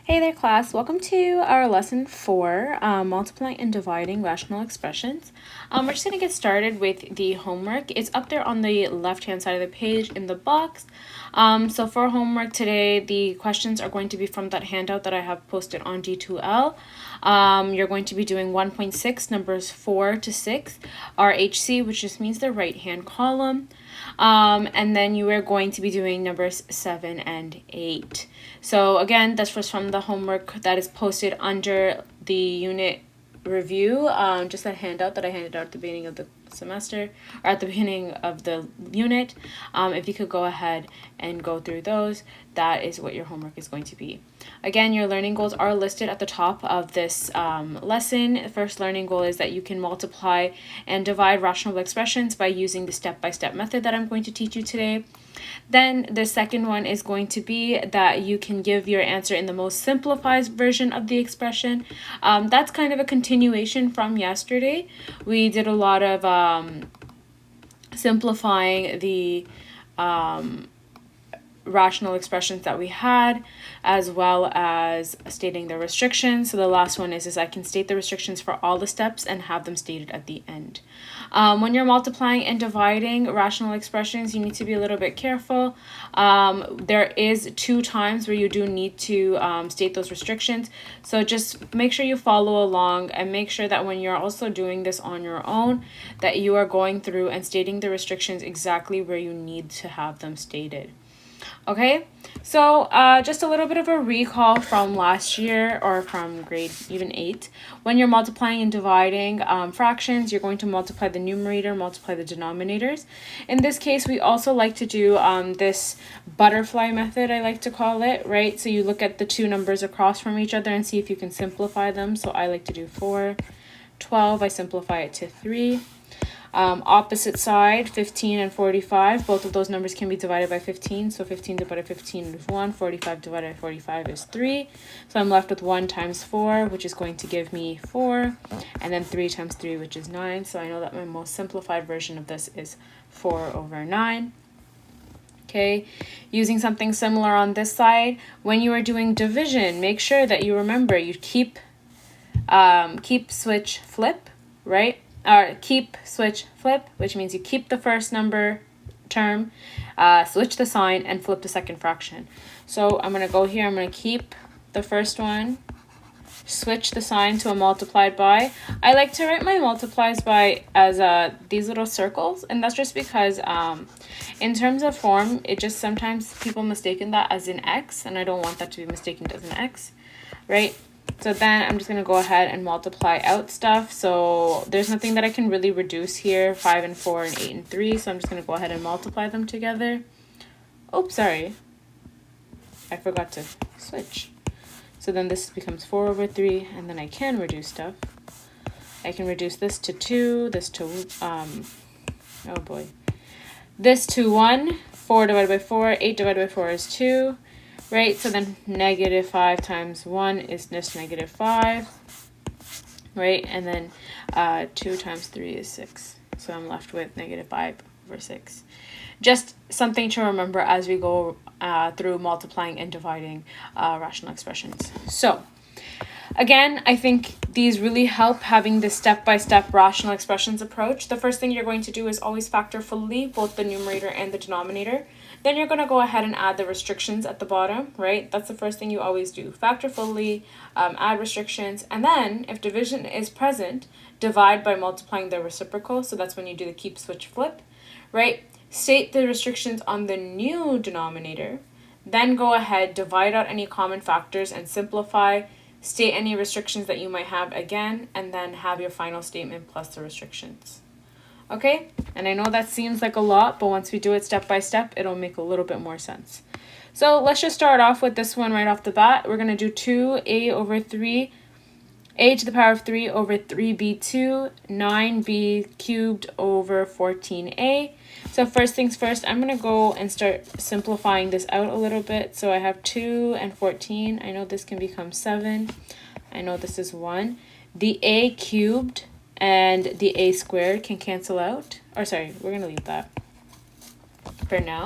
Hey there, class. Welcome to our lesson 4, multiplying and dividing rational expressions. We're just going to get started with the homework. It's up there on the left-hand side of the page in the box. So for homework today, the questions are going to be from that handout that I have posted on D2L. You're going to be doing 1.6, numbers 4 to 6, RHC, which just means the right-hand column. And then you are going to be doing numbers 7 and 8. So again, that's just from the homework that is posted under the unit review, just that handout that I handed out at the beginning of the semester, or at the beginning of the unit. If you could go ahead and go through those, that is what your homework is going to be. Again, your learning goals are listed at the top of this lesson. The first learning goal is that you can multiply and divide rational expressions by using the step-by-step method that I'm going to teach you today. Then the second one is going to be that you can give your answer in the most simplified version of the expression. That's kind of a continuation from yesterday. We did a lot of simplifying the rational expressions that we had, as well as stating the restrictions. So the last one is I can state the restrictions for all the steps and have them stated at the end. When you're multiplying and dividing rational expressions, you need to be a little bit careful. There is 2 times where you do need to state those restrictions. So just make sure you follow along and make sure that when you're also doing this on your own, that you are going through and stating the restrictions exactly where you need to have them stated. Okay, so just a little bit of a recall from last year, or from grade even 8. When you're multiplying and dividing fractions, you're going to multiply the numerator, multiply the denominators. In this case, we also like to do this butterfly method, I like to call it, right? So you look at the 2 numbers across from each other and see if you can simplify them. So I like to do 4, 12, I simplify it to 3. Opposite side, 15 and 45, both of those numbers can be divided by 15. So 15 divided by 15 is 1, 45 divided by 45 is 3. So I'm left with 1 times 4, which is going to give me 4, and then 3 times 3, which is 9. So I know that my most simplified version of this is 4 over 9. Okay, using something similar on this side, when you are doing division, make sure that you remember you keep, switch, flip, right? Or keep, switch, flip, which means you keep the first number term, switch the sign, and flip the second fraction. So I'm going to go here, I'm going to keep the first one, switch the sign to a multiplied by. I like to write my multiplies by as these little circles, and that's just because in terms of form, it just sometimes people mistaken that as an X, and I don't want that to be mistaken as an X, right? So then I'm just going to go ahead and multiply out stuff. So there's nothing that I can really reduce here, 5 and 4 and 8 and 3. So I'm just going to go ahead and multiply them together. Oops, sorry. I forgot to switch. So then this becomes 4 over 3, and then I can reduce stuff. I can reduce this to 2, this to, oh boy. This to 1, 4 divided by 4, 8 divided by 4 is 2. Right, so then negative 5 times 1 is just negative 5, right? And then 2 times 3 is 6. So I'm left with negative 5 over 6. Just something to remember as we go through multiplying and dividing rational expressions. So again, I think these really help having this step-by-step rational expressions approach. The first thing you're going to do is always factor fully both the numerator and the denominator. Then you're going to go ahead and add the restrictions at the bottom, right? That's the first thing you always do. Factor fully, add restrictions, and then if division is present, divide by multiplying the reciprocal. So that's when you do the keep, switch, flip, right? State the restrictions on the new denominator. Then go ahead, divide out any common factors and simplify. State any restrictions that you might have again, and then have your final statement plus the restrictions. Okay, and I know that seems like a lot, but once we do it step by step, it'll make a little bit more sense. So let's just start off with this one right off the bat. We're going to do 2a over 3, a to the power of 3 over 3b2, 9b cubed over 14a. So first things first, I'm going to go and start simplifying this out a little bit. So I have 2 and 14. I know this can become 7. I know this is 1. The a cubed and the a squared can cancel out. Or sorry, we're going to leave that for now.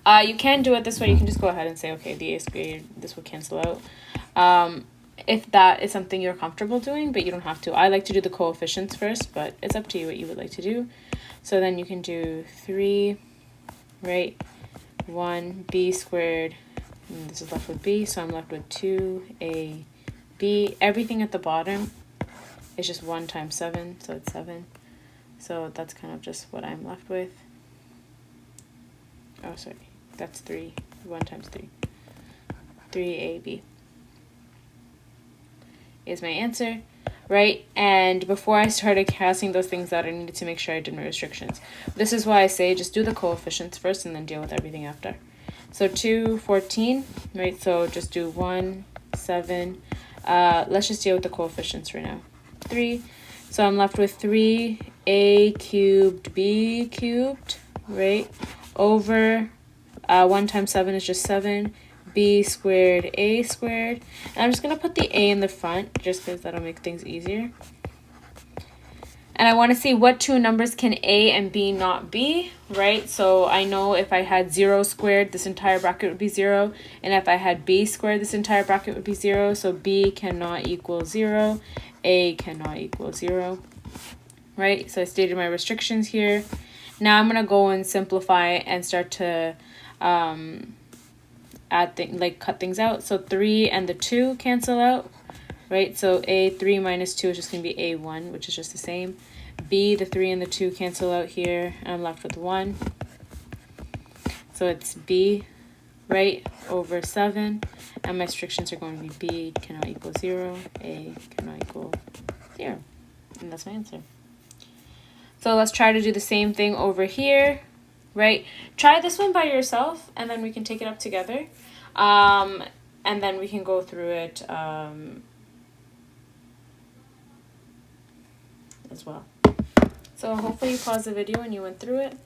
You can do it this way. You can just go ahead and say, okay, the a squared, this will cancel out. If that is something you're comfortable doing, but you don't have to. I like to do the coefficients first, but it's up to you what you would like to do. So then you can do 3, right, 1, b squared, and this is left with b, so I'm left with 2ab. Everything at the bottom is just 1 times 7, so it's 7. So that's kind of just what I'm left with. Oh, sorry, that's 3, 1 times 3. 3ab is my answer, right? And before I started casting those things out, I needed to make sure I did my restrictions. This is why I say just do the coefficients first and then deal with everything after. So 2, 14, right? So just do 1, 7. Let's just deal with the coefficients right now. 3. So I'm left with 3a cubed b cubed, right? Over 1 times 7 is just 7. B squared a squared. And I'm just going to put the a in the front just because that'll make things easier. And I want to see what two numbers can a and b not be, right? So I know if I had 0 squared, this entire bracket would be 0. And if I had b squared, this entire bracket would be 0. So b cannot equal 0. A cannot equal 0, right? So I stated my restrictions here. Now I'm going to go and simplify and start to cut things out. So 3 and the 2 cancel out, right? So a3 minus 2 is just going to be a1, which is just the same. B, the 3 and the 2 cancel out here, and I'm left with 1. So it's b, right, over 7. And my restrictions are going to be b cannot equal 0, a cannot equal 0. And that's my answer. So let's try to do the same thing over here, right? Try this one by yourself, and then we can take it up together. And then we can go through it as well. So hopefully you paused the video and you went through it.